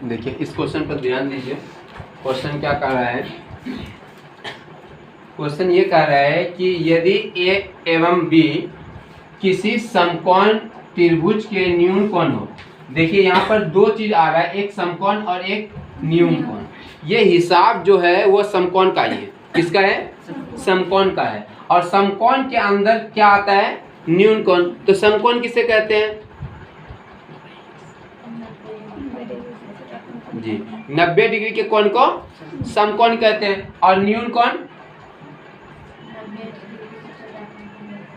देखिए इस क्वेश्चन पर ध्यान दीजिए। क्वेश्चन क्या कह रहा है? क्वेश्चन ये कह रहा है कि यदि ए एवं बी किसी समकोण त्रिभुज के न्यून कोण हो। देखिए यहाँ पर दो चीज आ रहा है, एक समकोण और एक न्यून कोण। ये हिसाब जो है वो समकोण का ही है। किसका है? समकोण का है। और समकोण के अंदर क्या आता है? न्यून कोण। तो समकोण किसे कहते हैं जी? 90 डिग्री के कोण को समकोण कहते हैं। और न्यून कोण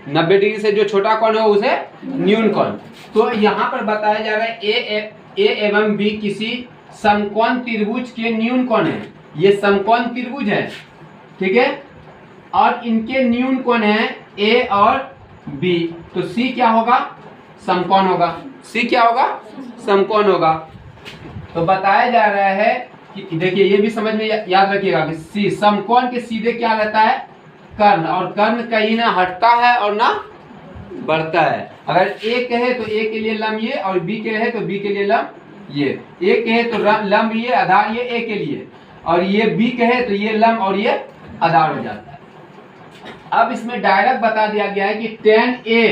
90 डिग्री से जो छोटा कोण है उसे न्यून कोण। तो यहाँ पर बताया जा रहा है ए एवं बी किसी समकोण त्रिभुज के न्यून कोण है। ये समकोण त्रिभुज है, ठीक है, और इनके न्यून कोण है ए और बी। तो सी क्या होगा? समकोण होगा। सी क्या होगा? समकोण होगा। तो बताया जा रहा है कि देखिए ये भी समझ में याद रखिएगा कि सी समकोण के सीधे क्या रहता है? कर्ण। और कर्ण कहीं ना हटता है और ना बढ़ता है। अगर ए कहे तो ए के लिए लंब ये, और बी के लिए तो बी के लिए लंब ये। ए कहे तो लंब ये, आधार ये ए के लिए, और ये बी कहे तो ये लंब और ये आधार हो जाता है। अब इसमें डायरेक्ट बता दिया गया है कि tan a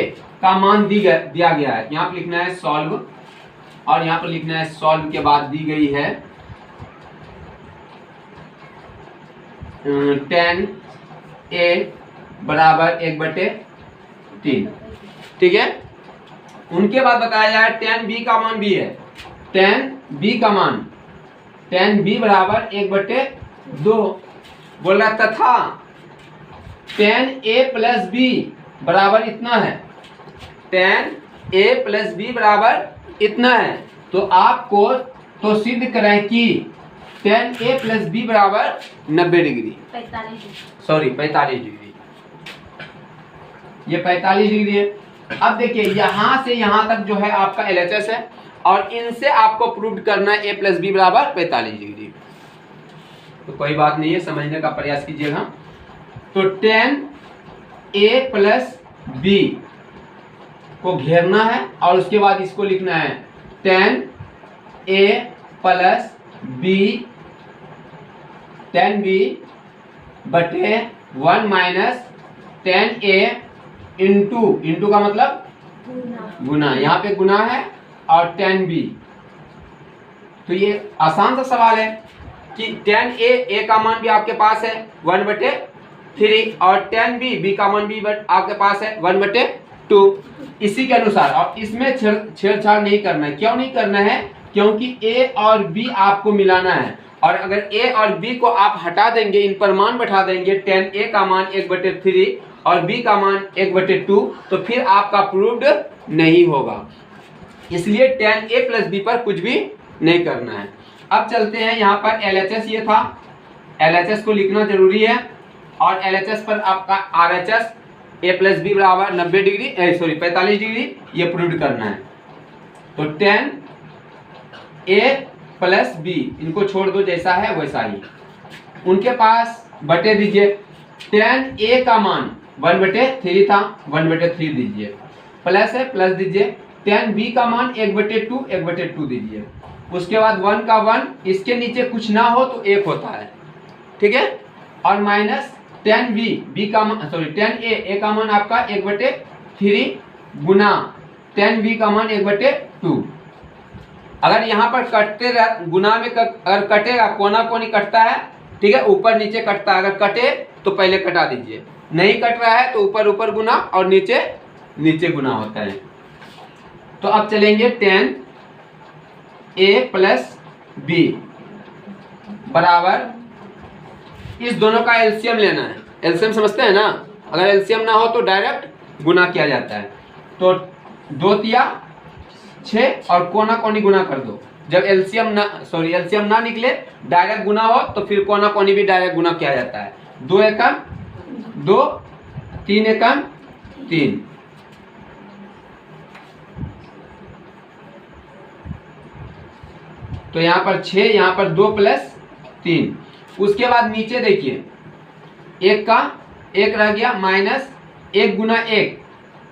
का मान दिया गया है। यहाँ पर लिखना है सॉल्व, और यहाँ पर लिखना है सॉल्व के बाद दी गई है tan a बराबर 1/3, ठीक है। उनके बाद बताया जाए tan b का मान भी है। tan b का मान tan b बराबर 1/2 बोल रहा, तथा tan a प्लस b बराबर इतना है। tan a प्लस b बराबर इतना है। तो आपको तो सिद्ध करें कि tan a प्लस b बराबर 90 डिग्री, 45 डिग्री। ये 45 डिग्री है। अब देखिए यहाँ से यहाँ तक जो है आपका LHS है, और इनसे आपको प्रूव करना है a प्लस बी बराबर 45 डिग्री। तो कोई बात नहीं है, समझने का प्रयास कीजिएगा। तो tan a प्लस बी को घेरना है, और उसके बाद इसको लिखना है tan a plus b tan b बटे 1 माइनस tan a इंटू का मतलब गुना। यहाँ पे गुना है और tan b। तो ये आसान सा सवाल है कि tan a का मान भी आपके पास है 1/3, और tan b का मान भी आपके पास है 1/2। इसी के अनुसार, और इसमें छेड़छाड़ नहीं करना है। क्यों नहीं करना है? क्योंकि a और b आपको मिलाना है, और अगर a और b को आप हटा देंगे, इन पर मान बैठा देंगे, tan a का मान 1/3 और b का मान 1/2, तो फिर आपका प्रूव्ड नहीं होगा। इसलिए tan a प्लस b पर कुछ भी नहीं करना है। अब चलते हैं यहाँ पर LHS ये था, LHS को लिखना जरूरी है, और LHS पर आपका RHS a प्लस बी बराबर 90 डिग्री 45 डिग्री ये प्रूव करना है। तो tan a प्लस बी इनको छोड़ दो, जैसा है वैसा ही। उनके पास बटे दीजिए। tan a का मान 1/3 था, 1/3 दीजिए, प्लस है प्लस दीजिए। tan b का मान 1/2 दीजिए। उसके बाद 1 का 1, इसके नीचे कुछ ना हो तो 1 होता है, ठीक है। और माइनस tan b का मान tan a का मान आपका 1/3 गुना tan b का मान 1/2। अगर यहाँ पर कटते गुना में अगर कटेगा, कोना कोनी कटता है, ठीक है, ऊपर नीचे कटता है। अगर कटे तो पहले कटा दीजिए, नहीं कट रहा है तो ऊपर ऊपर गुना और नीचे नीचे गुना होता है। तो अब चलेंगे tan a प्लस b बराबर, इस दोनों का एलसीएम लेना है। एलसीएम समझते हैं ना? अगर एलसीएम ना हो तो डायरेक्ट गुना किया जाता है। तो 2 तिया 6 और कोना कोनी गुना कर दो। जब एलसीएम ना निकले, डायरेक्ट गुना हो तो फिर कोना कोनी भी डायरेक्ट गुना किया जाता है। 2 एकम 2, 3 एकम 3। तो यहाँ पर 6, यहाँ पर 2 प्लस 3। उसके बाद नीचे देखिए, 1 का 1 रह गया, माइनस 1 गुना 1,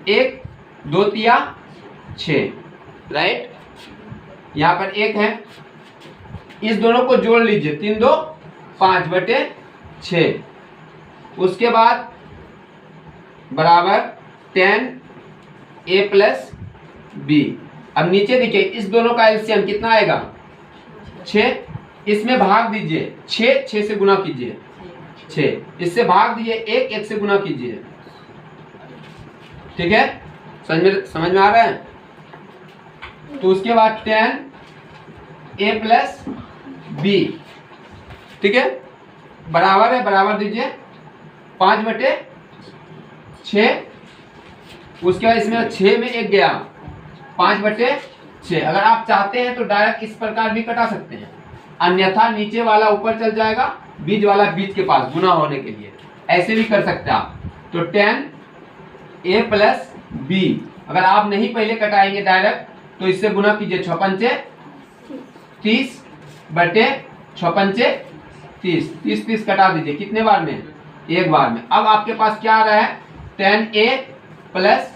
1 2 तिया 6, राइट। यहाँ पर 1 है, इस दोनों को जोड़ लीजिए, 3 2 5/6। उसके बाद बराबर 10a प्लस b। अब नीचे देखिए, इस दोनों का एलसीएम कितना आएगा? 6। इसमें भाग दीजिए, 6 से गुना कीजिए, 6 इससे भाग दीजिए, 1 से गुना कीजिए। ठीक है, समझ में आ रहा है? तो उसके बाद 10a प्लस b, ठीक है, बराबर है, बराबर दीजिए 5/6। उसके बाद इसमें 6 में 1 गया, 5/6। अगर आप चाहते हैं तो डायरेक्ट इस प्रकार भी कटा सकते हैं, अन्यथा नीचे वाला ऊपर चल जाएगा, बीच वाला बीच के पास गुना होने के लिए, ऐसे भी कर सकते हैं आप। तो 10a प्लस b, अगर आप नहीं पहले कटाएंगे डायरेक्ट तो इससे गुना कीजिए, 6 पंचे 30/6 पंचे 30, 30 कटा दीजिए, कितने बार में? 1 बार में। अब आपके पास क्या आ रहा है? 10a प्लस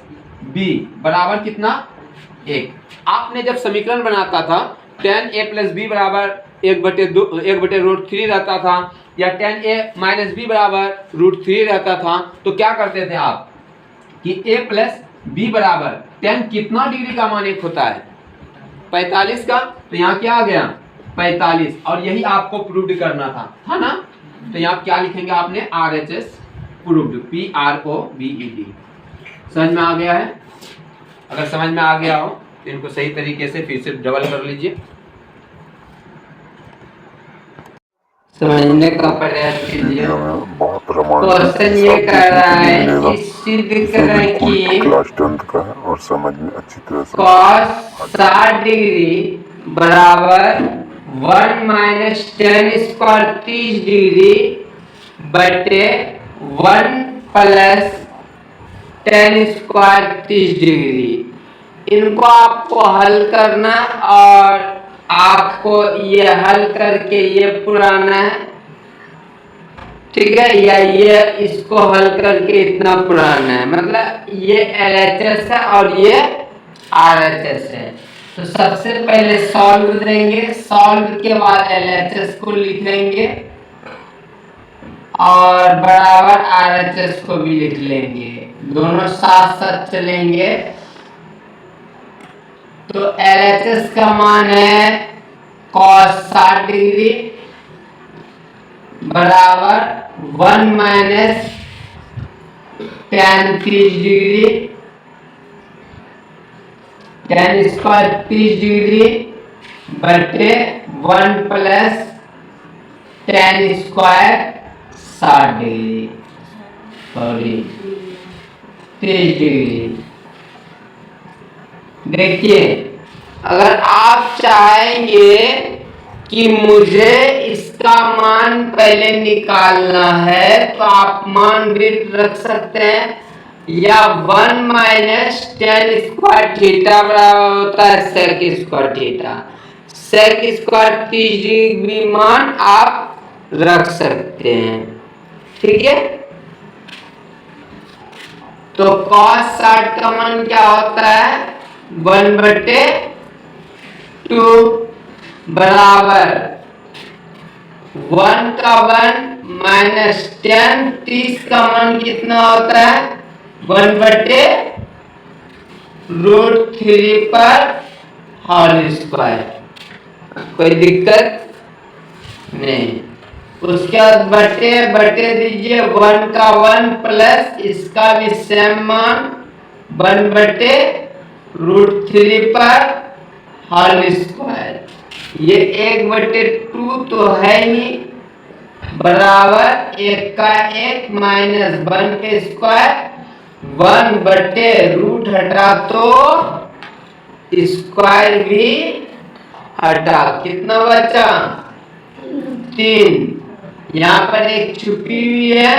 b बराबर कितना? 1। आपने जब समीकरण बनाता था 10a प्लस b बराबर 1/√3 रहता था, या 10a माइनस b बराबर √3 रहता था, तो क्या करते थे आप कि a प्लस b बराबर 10 कितना डिग्री का मान 1 होता है? 45 का। तो यहाँ क्या आ गया? 45। और यही आपको प्रूव करना था ना? तो यहाँ क्या लिखेंगे आपने? RHS proved, PROVED। समझ में आ गया है? अगर समझ में आ गया हो तो इनको सही तरीके से फिर से डबल कर लीजिए, समझने का प्रयास कीजिए। क्वेश्चन ये कर रहा है, इस सिद्ध करें कि क्लास 10th का है और समझ में अच्छी तरह से cos 60 डिग्री बराबर 1 माइनस 10 स्क्वायर 30 डिग्री बटे 1 प्लस 10 स्क्वायर 30 डिग्री। इनको आपको हल करना, और आपको ये हल करके ये पुराना है, ठीक है, या ये इसको हल करके इतना पुराना है, मतलब ये LHS है और ये RHS है। तो सबसे पहले सॉल्व देंगे, सॉल्व के बाद LHS को लिखेंगे और बराबर RHS को भी लिख लेंगे, दोनों साथ साथ चलेंगे। तो LHS का मान है cos 60 डिग्री बराबर 1 minus tan 30 degree, tan square 30 degree बटे 1 plus tan square 60 degree, sorry 30 degree. देखिए, अगर आप चाहेंगे कि मुझे इसका मान पहले निकालना है तो आप मान भी रख सकते हैं, या 1 माइनस tan स्क्वायर थीटा बराबर होता है sec square theta. sec square 30 degree मान आप रख सकते हैं, ठीक है। तो cos 60 का मान क्या होता है? 1/2 बराबर 1 का 1 माइनस 10, 30 का मान कितना होता है? 1/√3 पर होल स्क्वायर। कोई दिक्कत नहीं। उसके बाद बटे दीजिए, 1 का 1 प्लस इसका भी सेम मान 1/√3 पर होल स्क्वायर। ये 1/2 तो है ही, बराबर 1 का 1 माइनस 1 के स्क्वायर, 1/रूट हटा तो स्क्वायर भी हटा, कितना बचा? 3। यहाँ पर एक छुपी हुई है।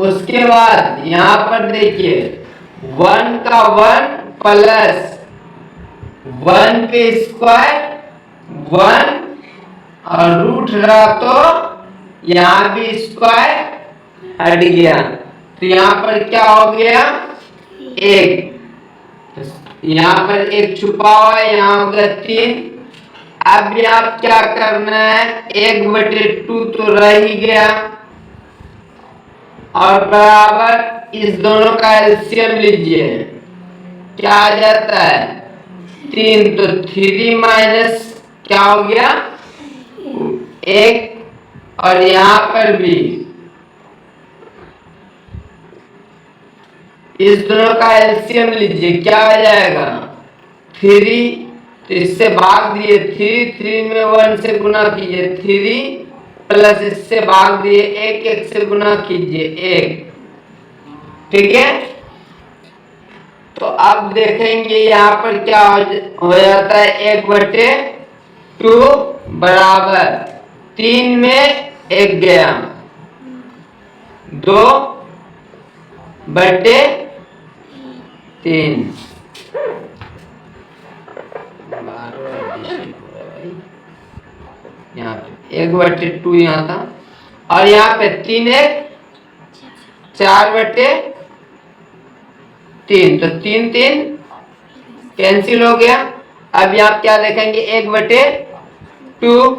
उसके बाद यहाँ पर देखिए, 1 का 1 प्लस 1 के स्क्वायर 1 और रूट रहा तो यहाँ भी स्क्वायर हट गया, तो यहाँ पर क्या हो गया? 1। यहाँ पर एक छुपा हुआ है, यहाँ हो गया 3। अब यहाँ क्या करना है, 1/2 तो रह ही गया और बराबर इस दोनों का एलसीएम लीजिए, क्या आ जाता है 3, तो 3 माइनस क्या हो गया 1, और यहाँ पर भी इस दोनों का एलसीएम लीजिए, क्या आ जाएगा 3, तो इससे भाग दिए 3 में 1 से गुना कीजिए 3 प्लस इससे भाग दिए 1 से गुना कीजिए 1, ठीक है। तो अब देखेंगे यहाँ पर क्या हो जाता है, 1/2 बराबर 3 में 1 गया 2/3, यहाँ पे 1/2 यहाँ था, और यहाँ पे 3 1 4/3, तो 3 कैंसिल हो गया। अब यहाँ क्या देखेंगे 1/2,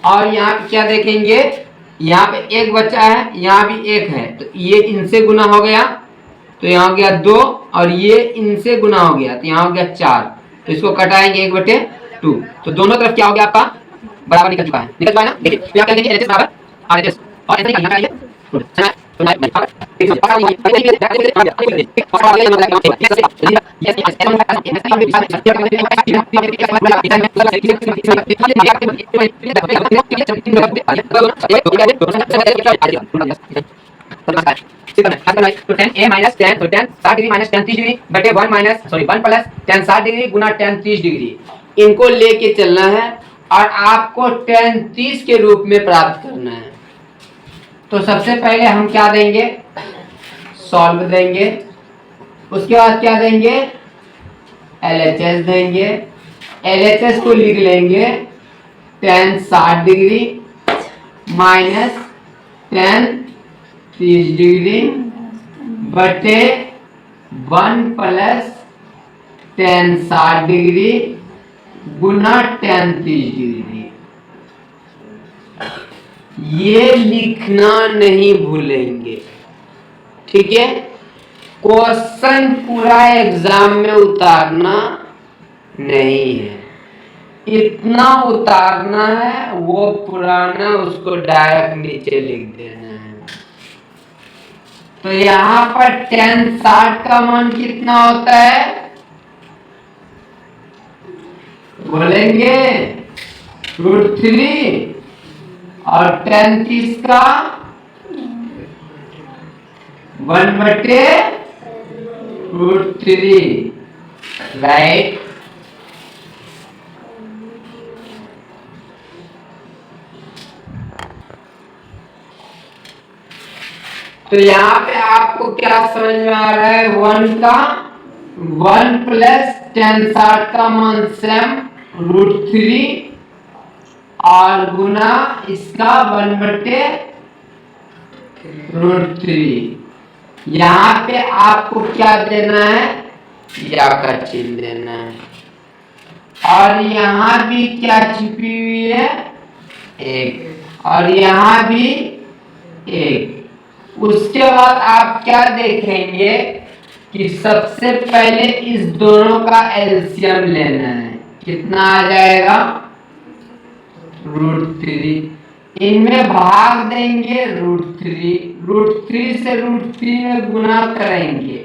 और यहाँ पे क्या देखेंगे, यहाँ पे 1 बचा है, यहाँ भी 1 है, तो ये इनसे गुना हो गया, तो यहाँ हो गया 2, और ये इनसे गुना हो गया, तो यहाँ हो गया 4, तो इसको कटाएंगे 1/2, तो दोनों तरफ क्या हो गया आपका बराबर निकल चुका है ना। देखिए तो यहाँ क्या देंगे LHS बराबर RHS, और ऐसे ही यहाँ कराइए तो 10a माइनस 10, तो 10 60 डिग्री माइनस 10 30 डिग्री बटे 1 प्लस 10 60 डिग्री गुना 10 30 डिग्री, इनको लेके चलना है और आपको 10 30 के रूप में प्राप्त करना है। तो सबसे पहले हम क्या देंगे, सॉल्व देंगे, उसके बाद क्या देंगे LHS देंगे, LHS को लिख लेंगे 10 60 डिग्री माइनस 10 30 डिग्री बटे 1 प्लस 10 60 डिग्री गुना 10 30 डिग्री। ये लिखना नहीं भूलेंगे, ठीक है। क्वेश्चन पूरा एग्जाम में उतारना नहीं है, इतना उतारना है, वो पुराना उसको डायरेक्ट नीचे लिख देना है। तो यहाँ पर 10 60 का मान कितना होता है बोलेंगे √3, और 10 30 का 1/√3, राइट। तो यहाँ पे आपको क्या समझ में आ रहा है, 1 प्लस 10 60 का मान सेम √3 और गुना इसका 1/√3। यहाँ पे आपको क्या देना है, या का चिन्ह देना है, और यहाँ भी क्या छिपी हुई है 1, और यहाँ भी 1। उसके बाद आप क्या देखेंगे कि सबसे पहले इस दोनों का एलसीएम लेना है, कितना आ जाएगा √3, इनमें भाग देंगे √3 से √3 में गुना करेंगे,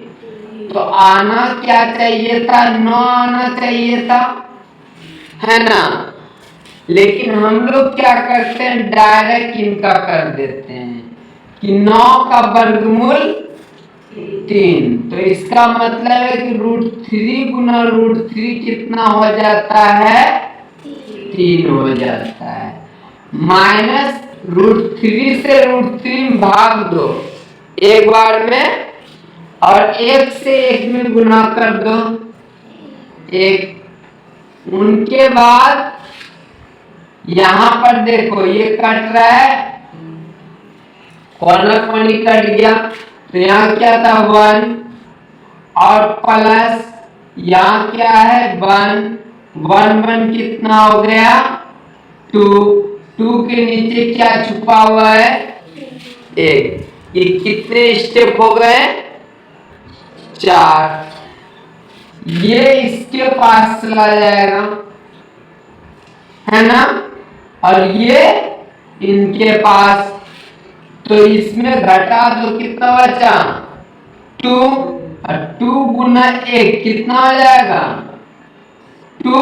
तो आना क्या चाहिए था 9 आना चाहिए था, है ना। लेकिन हम लोग क्या करते हैं, डायरेक्ट इनका कर देते हैं कि 9 का वर्गमूल 3, तो इसका मतलब है कि √3 गुना √3 कितना हो जाता है 3 हो जाता है, माइनस √3 से √3 भाग दो एक बार में, और 1 से 1 में गुना कर दो 1। उनके बाद यहां पर देखो ये कट रहा है, कॉर्नर पॉइंट कट गया, तो यहाँ क्या था 1 और प्लस यहाँ क्या है 1 कितना हो गया 2 के नीचे क्या छुपा हुआ है 1। ये कितने स्टेप हो गए 4। ये इसके पास चला जाएगा है ना, और ये इनके पास, तो इसमें घटा तो कितना बचा 2, और 2 गुना 1 कितना हो जाएगा 2,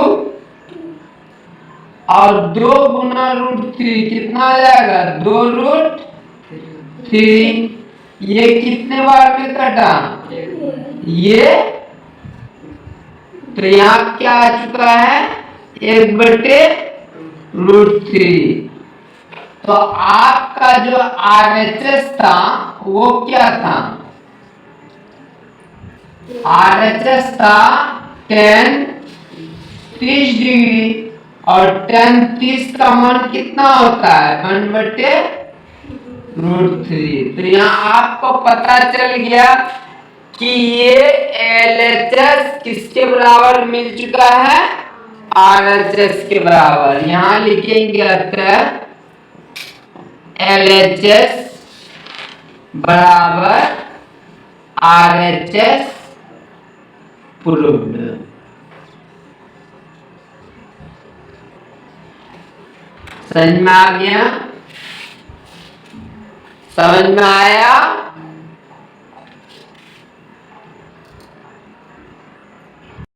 और 2 गुना √3 कितना आ जाएगा 2√3। ये कितने बार में कटा ये, तो यहाँ क्या आ चुका है 1/√3। तो आपका जो RHS था वो क्या था, RHS था tan 30 डिग्री, और tan 30 का मान कितना होता है 1/√3। तो यहाँ आपको पता चल गया कि ये LHS किसके बराबर मिल चुका है RHS के बराबर। यहाँ लिखेंगे अतः LHS बराबर RHS प्रूव्ड। समझ में आ गया, समझ में आया।